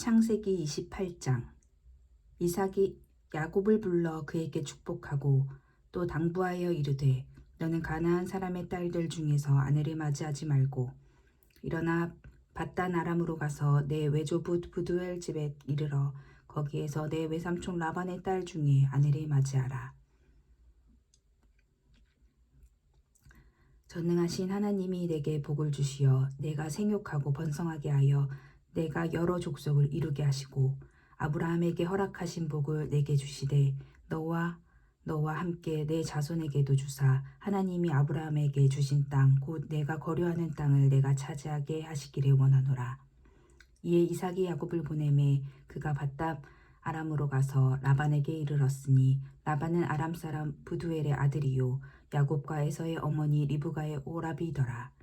창세기 28장. 이삭이 야곱을 불러 그에게 축복하고 또 당부하여 이르되 너는 가나안 사람의 딸들 중에서 아내를 맞이하지 말고 일어나 밧단 아람으로 가서 내 외조부 부두엘 집에 이르러 거기에서 내 외삼촌 라반의 딸 중에 아내를 맞이하라. 전능하신 하나님이 내게 복을 주시어 내가 생육하고 번성하게 하여 내가 여러 족속을 이루게 하시고 아브라함에게 허락하신 복을 내게 주시되 너와 함께 내 자손에게도 주사 하나님이 아브라함에게 주신 땅 곧 내가 거류하는 땅을 내가 차지하게 하시기를 원하노라. 이에 이삭이 야곱을 보내매 그가 밧담 아람으로 가서 라반에게 이르렀으니 라반은 아람 사람 부두엘의 아들이요 야곱과 에서의 어머니 리브가의 오라비더라.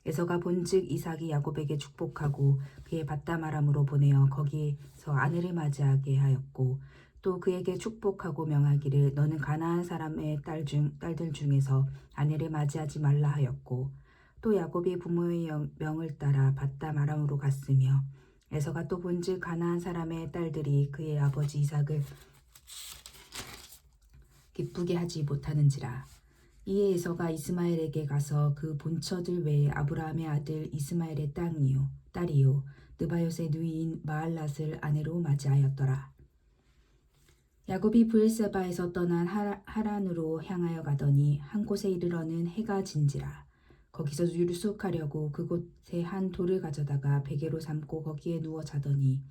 에서가 본즉 이삭이 야곱에게 축복하고 그의 밧담 아람으로 보내어 거기에서 아내를 맞이하게 하였고 또 그에게 축복하고 명하기를 너는 가나안 사람의 딸들 중에서 아내를 맞이하지 말라 하였고 또 야곱이 부모의 명을 따라 밧담 아람으로 갔으며 에서가 또 본즉 가나안 사람의 딸들이 그의 아버지 이삭을 기쁘게 하지 못하는지라. 이에 에서가 이스마엘에게 가서 그 본처들 외에 아브라함의 아들 이스마엘의 딸이요 느바요의 누이인 마알랏을 아내로 맞이하였더라. 야곱이 브엘세바에서 떠난 하란으로 향하여 가더니 한 곳에 이르러는 해가 진지라. 거기서 유숙하려고 그곳에 한 돌을 가져다가 베개로 삼고 거기에 누워 자더니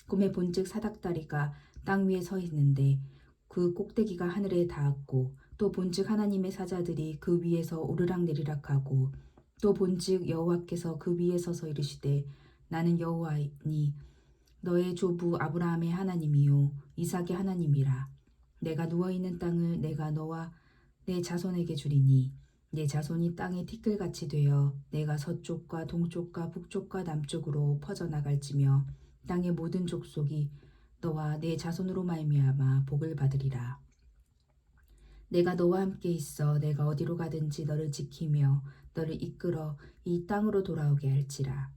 꿈에 본즉 사닥다리가 땅 위에 서 있는데 그 꼭대기가 하늘에 닿았고 또 본즉 하나님의 사자들이 그 위에서 오르락내리락하고 또 본즉 여호와께서 그 위에 서서 이르시되 나는 여호와니 너의 조부 아브라함의 하나님이요 이삭의 하나님이라. 내가 누워있는 땅을 내가 너와 내 자손에게 주리니 내 자손이 땅의 티끌같이 되어 내가 서쪽과 동쪽과 북쪽과 남쪽으로 퍼져나갈지며 땅의 모든 족속이 너와 내 자손으로 말미암아 복을 받으리라. 내가 너와 함께 있어 내가 어디로 가든지 너를 지키며 너를 이끌어 이 땅으로 돌아오게 할지라.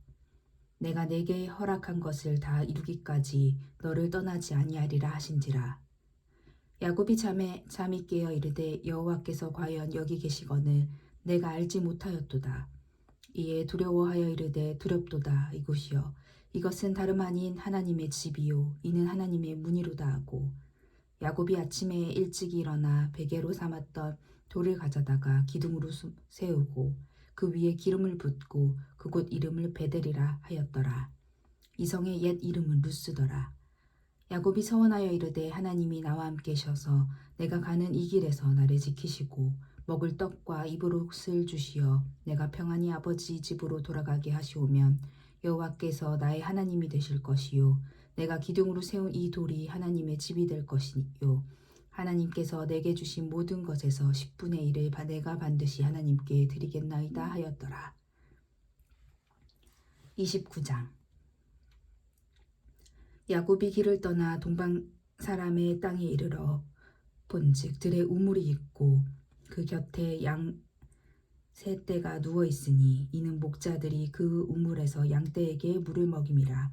내가 내게 허락한 것을 다 이루기까지 너를 떠나지 아니하리라 하신지라. 야곱이 잠이 깨어 이르되 여호와께서 과연 여기 계시거늘 내가 알지 못하였도다. 이에 두려워하여 이르되 두렵도다 이곳이여 이것은 다름 아닌 하나님의 집이요 이는 하나님의 문이로다 하고 야곱이 아침에 일찍 일어나 베개로 삼았던 돌을 가져다가 기둥으로 세우고 그 위에 기름을 붓고 그곳 이름을 베델이라 하였더라. 이 성의 옛 이름은 루스더라. 야곱이 서원하여 이르되 하나님이 나와 함께 계셔서 내가 가는 이 길에서 나를 지키시고 먹을 떡과 입을 옷을 주시어 내가 평안히 아버지 집으로 돌아가게 하시오면 여호와께서 나의 하나님이 되실 것이요 내가 기둥으로 세운 이 돌이 하나님의 집이 될 것이요 하나님께서 내게 주신 모든 것에서 10분의 1을 내가 반드시 하나님께 드리겠나이다 하였더라. 29장. 야곱이 길을 떠나 동방 사람의 땅에 이르러 본즉 들에 우물이 있고 그 곁에 양 세 떼가 누워 있으니 이는 목자들이 그 우물에서 양떼에게 물을 먹임이라.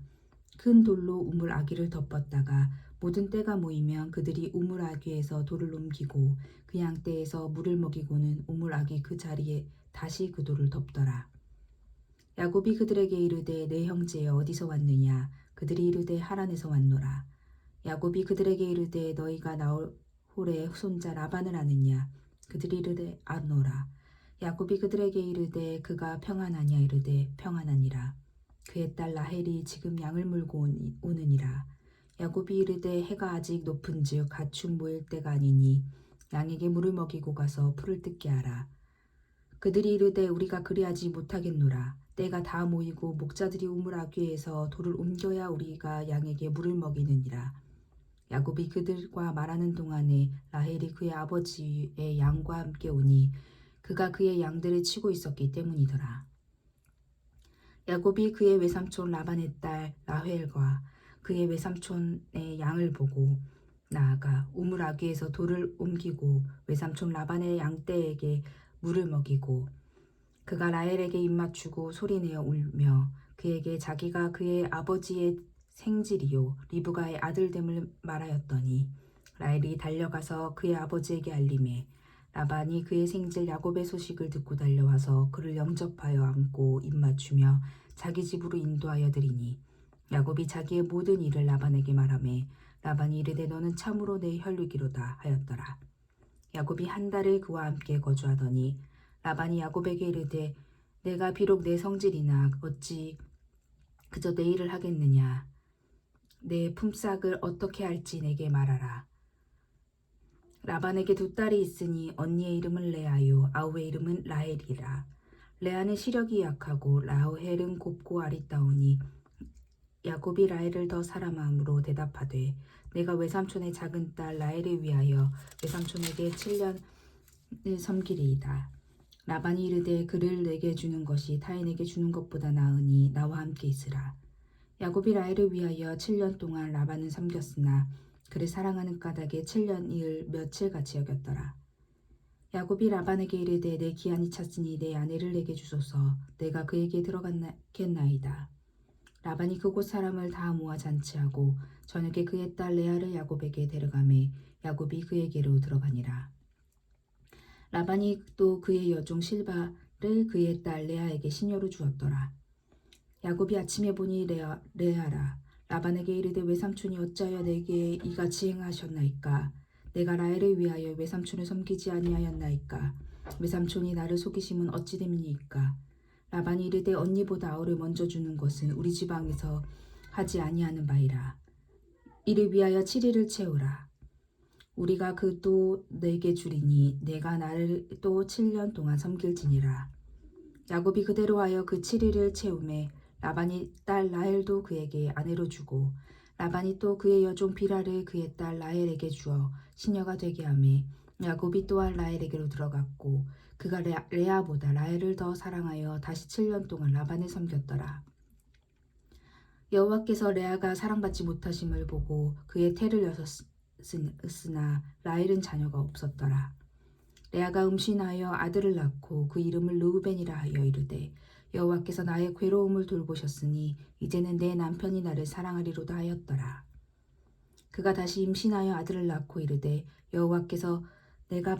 큰 돌로 우물 아귀를 덮었다가 모든 떼가 모이면 그들이 우물 아귀에서 돌을 옮기고 그 양떼에서 물을 먹이고는 우물 아귀 그 자리에 다시 그 돌을 덮더라. 야곱이 그들에게 이르되 내 형제여 어디서 왔느냐. 그들이 이르되 하란에서 왔노라. 야곱이 그들에게 이르되 너희가 나홀의 손자 라반을 아느냐. 그들이 이르되 아노라. 야곱이 그들에게 이르되 그가 평안하냐. 이르되 평안하니라. 그의 딸 라헬이 지금 양을 물고 오느니라. 야곱이 이르되 해가 아직 높은즉 가축 모일 때가 아니니 양에게 물을 먹이고 가서 풀을 뜯게 하라. 그들이 이르되 우리가 그리하지 못하겠노라. 때가 다 모이고 목자들이 우물 아귀에서 돌을 옮겨야 우리가 양에게 물을 먹이느니라. 야곱이 그들과 말하는 동안에 라헬이 그의 아버지의 양과 함께 오니 그가 그의 양들을 치고 있었기 때문이더라. 야곱이 그의 외삼촌 라반의 딸 라헬과 그의 외삼촌의 양을 보고 나아가 우물 아귀에서 돌을 옮기고 외삼촌 라반의 양떼에게 물을 먹이고 그가 라헬에게 입맞추고 소리내어 울며 그에게 자기가 그의 아버지의 생질이요 리브가의 아들됨을 말하였더니 라헬이 달려가서 그의 아버지에게 알림해 라반이 그의 생질 야곱의 소식을 듣고 달려와서 그를 영접하여 안고 입맞추며 자기 집으로 인도하여 드리니 야곱이 자기의 모든 일을 라반에게 말하매 라반이 이르되 너는 참으로 내 혈육이로다 하였더라. 야곱이 한 달을 그와 함께 거주하더니 라반이 야곱에게 이르되 내가 비록 내 성질이나 어찌 그저 내 일을 하겠느냐. 내 품삯을 어떻게 할지 내게 말하라. 라반에게 두 딸이 있으니 언니의 이름은 레아요 아우의 이름은 라헬이라. 레아는 시력이 약하고 라헬은 곱고 아리따우니 야곱이 라헬을 더 사랑함으로 대답하되 내가 외삼촌의 작은 딸 라헬을 위하여 외삼촌에게 7년을 섬기리이다. 라반이 이르되 그를 내게 주는 것이 타인에게 주는 것보다 나으니 나와 함께 있으라. 야곱이 라헬을 위하여 7년 동안 라반을 섬겼으나 그를 사랑하는 까닭에 7년을 며칠같이 여겼더라. 야곱이 라반에게 이르되 내 기한이 찼으니 내 아내를 내게 주소서. 내가 그에게 들어가겠나이다. 라반이 그곳 사람을 다 모아 잔치하고 저녁에 그의 딸 레아를 야곱에게 데려가매 야곱이 그에게로 들어가니라. 라반이 또 그의 여종 실바를 그의 딸 레아에게 시녀로 주었더라. 야곱이 아침에 보니 레아라. 라반에게 이르되 외삼촌이 어찌하여 내게 이같이 행하셨나이까. 내가 라헬을 위하여 외삼촌을 섬기지 아니하였나이까. 외삼촌이 나를 속이심은 어찌 됨이니까. 라반이 이르되 언니보다 아우를 먼저 주는 것은 우리 지방에서 하지 아니하는 바이라. 이를 위하여 7일을 채우라. 우리가 그 또 내게 주리니 내가 나를 또 7년 동안 섬길지니라. 야곱이 그대로 하여 그 7일을 채우매 라반이 딸 라헬도 그에게 아내로 주고 라반이 또 그의 여종 비라를 그의 딸 라헬에게 주어 시녀가 되게 하매 야곱이 또한 라헬에게로 들어갔고 그가 레아보다 라헬을 더 사랑하여 다시 7년 동안 라반을 섬겼더라. 여호와께서 레아가 사랑받지 못하심을 보고 그의 태를 여섰으나 라헬은 자녀가 없었더라. 레아가 음신하여 아들을 낳고 그 이름을 르우벤이라 하여 이르되 여호와께서 나의 괴로움을 돌보셨으니 이제는 내 남편이 나를 사랑하리로다 하였더라. 그가 다시 임신하여 아들을 낳고 이르되 여호와께서 내가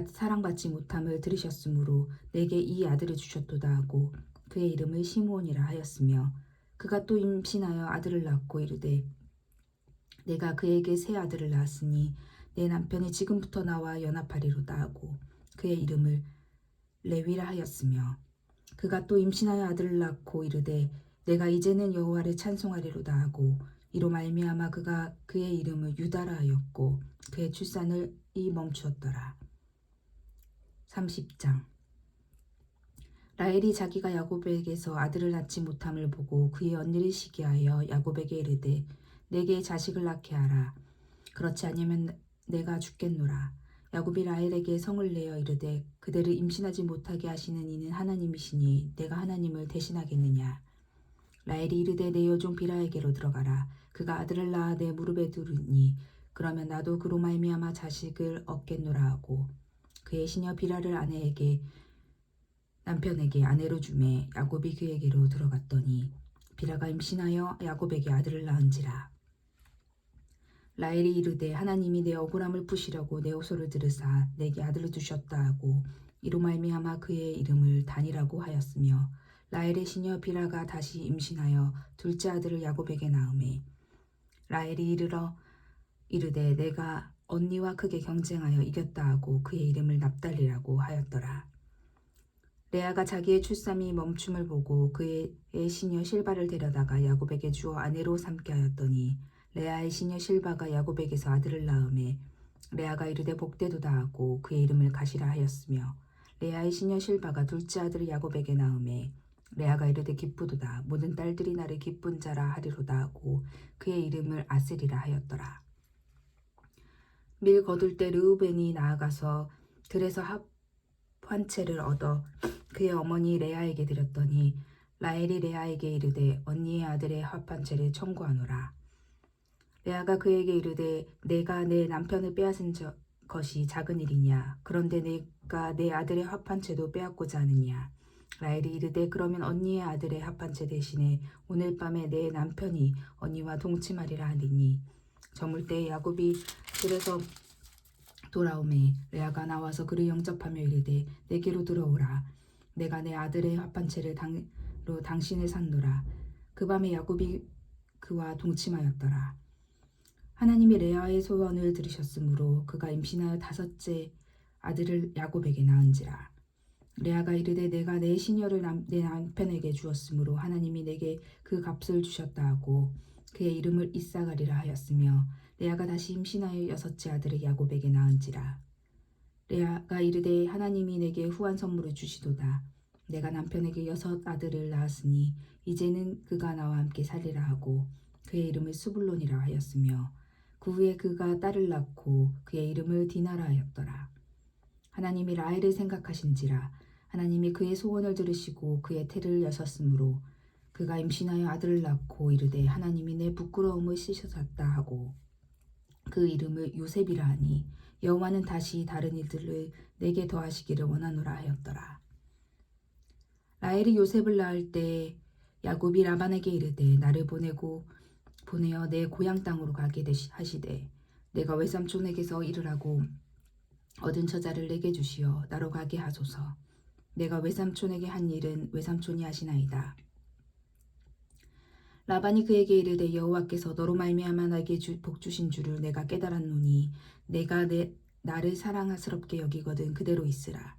사랑받지 못함을 들으셨으므로 내게 이 아들을 주셨도다 하고 그의 이름을 시므온이라 하였으며 그가 또 임신하여 아들을 낳고 이르되 내가 그에게 새 아들을 낳았으니 내 남편이 지금부터 나와 연합하리로다 하고 그의 이름을 레위라 하였으며 그가 또 임신하여 아들을 낳고 이르되 내가 이제는 여호와를 찬송하리로다 하고 이로 말미암아 그가 그의 이름을 유다라 하였고 그의 출산을 멈추었더라. 30장 라헬이 자기가 야곱에게서 아들을 낳지 못함을 보고 그의 언니를 시기하여 야곱에게 이르되 내게 자식을 낳게 하라. 그렇지 아니하면 내가 죽겠노라. 야곱이 라헬에게 성을 내어 이르되 그대를 임신하지 못하게 하시는 이는 하나님이시니 내가 하나님을 대신하겠느냐. 라헬이 이르되 내 여종 비라에게로 들어가라. 그가 아들을 낳아 내 무릎에 두르니 그러면 나도 그로 말미암아 자식을 얻겠노라 하고 그의 시녀 비라를 남편에게 아내로 주매 야곱이 그에게로 들어갔더니 비라가 임신하여 야곱에게 아들을 낳은지라. 라헬이 이르되 하나님이 내 억울함을 푸시려고 내 호소를 들으사 내게 아들을 주셨다 하고 이로 말미암아 그의 이름을 단이라고 하였으며 라헬의 시녀 비라가 다시 임신하여 둘째 아들을 야곱에게 낳음에 라헬이 이르되 내가 언니와 크게 경쟁하여 이겼다 하고 그의 이름을 납달리라고 하였더라. 레아가 자기의 출산이 멈춤을 보고 그의 시녀 실바를 데려다가 야곱에게 주어 아내로 삼게 하였더니 레아의 시녀 실바가 야곱에게서 아들을 낳음에 레아가 이르되 복되도다 하고 그의 이름을 가시라 하였으며 레아의 시녀 실바가 둘째 아들을 야곱에게 낳음에 레아가 이르되 기쁘도다 모든 딸들이 나를 기쁜 자라 하리로다 하고 그의 이름을 아스리라 하였더라. 밀 거둘 때 르우벤이 나아가서 들에서 합환채를 얻어 그의 어머니 레아에게 드렸더니 라헬이 레아에게 이르되 언니의 아들의 합환채를 청구하노라. 레아가 그에게 이르되 내가 내 남편을 빼앗은 것이 작은 일이냐. 그런데 내가 내 아들의 합환채도 빼앗고자 하느냐. 라헬이 이르되 그러면 언니의 아들의 합판체 대신에 오늘 밤에 내 남편이 언니와 동침하리라 하니니 저물 때에 야곱이 들에서 돌아오매 레아가 나와서 그를 영접하며 이르되 내게로 들어오라. 내가 내 아들의 합판체를 당신을 샀노라. 그 밤에 야곱이 그와 동침하였더라. 하나님이 레아의 소원을 들으셨으므로 그가 임신하여 다섯째 아들을 야곱에게 낳은지라. 레아가 이르되 내가 내 시녀를 내 남편에게 주었으므로 하나님이 내게 그 값을 주셨다 하고 그의 이름을 이사가리라 하였으며 레아가 다시 임신하여 여섯째 아들을 야곱에게 낳은지라. 레아가 이르되 하나님이 내게 후한 선물을 주시도다. 내가 남편에게 여섯 아들을 낳았으니 이제는 그가 나와 함께 살리라 하고 그의 이름을 스불론이라 하였으며 그 후에 그가 딸을 낳고 그의 이름을 디나라 하였더라. 하나님이 라헬을 생각하신지라. 하나님이 그의 소원을 들으시고 그의 태를 여셨으므로 그가 임신하여 아들을 낳고 이르되 하나님이 내 부끄러움을 씻으셨다 하고 그 이름을 요셉이라 하니 여호와는 다시 다른 일들을 내게 더하시기를 원하노라 하였더라. 라헬이 요셉을 낳을 때 야곱이 라반에게 이르되 나를 보내어 내 고향 땅으로 가게 하시되 내가 외삼촌에게서 일을 하고 얻은 처자를 내게 주시어 나로 가게 하소서. 내가 외삼촌에게 한 일은 외삼촌이 하시나이다. 라반이 그에게 이르되 여호와께서 너로 말미암아 나에게 복 주신 줄을 내가 깨달았노니 내가 나를 사랑스럽게 여기거든 그대로 있으라.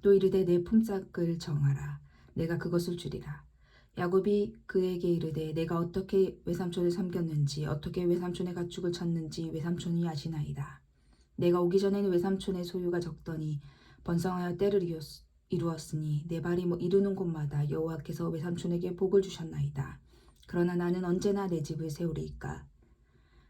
또 이르되 내 품삯을 정하라. 내가 그것을 주리라. 야곱이 그에게 이르되 내가 어떻게 외삼촌을 섬겼는지 어떻게 외삼촌의 가축을 쳤는지 외삼촌이 아시나이다. 내가 오기 전에는 외삼촌의 소유가 적더니 번성하여 때를 이루었으니 내 발이 이르는 곳마다 여호와께서 외삼촌에게 복을 주셨나이다. 그러나 나는 언제나 내 집을 세우리이까.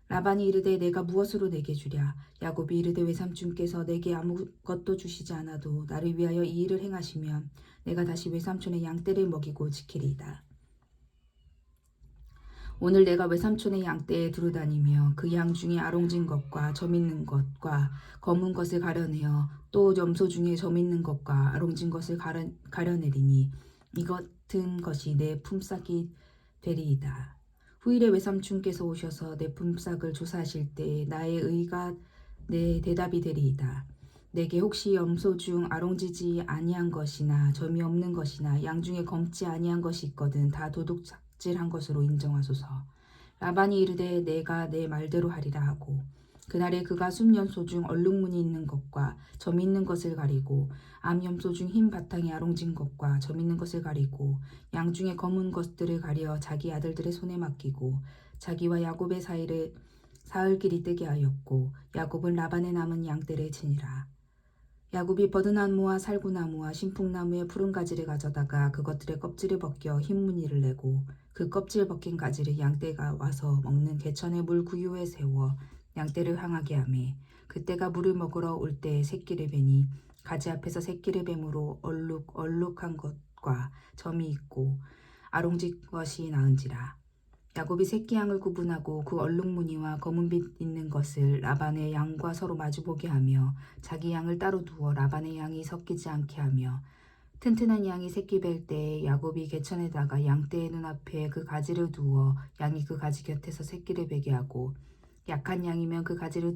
라반이 이르되 내가 무엇으로 내게 주랴. 야곱이 이르되 외삼촌께서 내게 아무것도 주시지 않아도 나를 위하여 이 일을 행하시면 내가 다시 외삼촌의 양떼를 먹이고 지키리이다. 오늘 내가 외삼촌의 양떼에 두루다니며 그 양 중에 아롱진 것과 점 있는 것과 검은 것을 가려내어 또 염소 중에 점 있는 것과 아롱진 것을 가려내리니 이 같은 것이 내 품삯이 되리이다. 후일에 외삼촌께서 오셔서 내 품삯을 조사하실 때 나의 의가 내 대답이 되리이다. 내게 혹시 염소 중 아롱지지 아니한 것이나 점이 없는 것이나 양 중에 검지 아니한 것이 있거든 다 도둑질한 것으로 인정하소서. 라반이 이르되 내가 내 말대로 하리라 하고 그날에 그가 순염소 중 얼룩무늬 있는 것과 점 있는 것을 가리고 암염소 중 흰 바탕이 아롱진 것과 점 있는 것을 가리고 양 중에 검은 것들을 가려 자기 아들들의 손에 맡기고 자기와 야곱의 사이를 사흘길이 뜨게 하였고 야곱은 라반의 남은 양떼를 치니라. 야곱이 버드나무와 살구나무와 신풍나무의 푸른 가지를 가져다가 그것들의 껍질을 벗겨 흰 무늬를 내고 그 껍질 벗긴 가지를 양떼가 와서 먹는 개천의 물 구유에 세워 양떼를 향하게 하매 그때가 물을 먹으러 올 때에 새끼를 베니 가지 앞에서 새끼를 뱀으로 얼룩한 것과 점이 있고 아롱진 것이 나은지라. 야곱이 새끼 양을 구분하고 그 얼룩무늬와 검은빛 있는 것을 라반의 양과 서로 마주보게 하며 자기 양을 따로 두어 라반의 양이 섞이지 않게 하며 튼튼한 양이 새끼 뵐 때에 야곱이 개천에다가 양떼의 눈앞에 그 가지를 두어 양이 그 가지 곁에서 새끼를 베게 하고 약한 양이면 그 가지를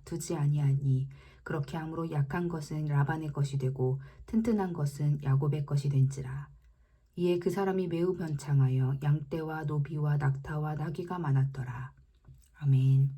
두지 아니하니 그렇게 함으로 약한 것은 라반의 것이 되고 튼튼한 것은 야곱의 것이 된지라. 이에 그 사람이 매우 번창하여 양떼와 노비와 낙타와 나귀가 많았더라. 아멘.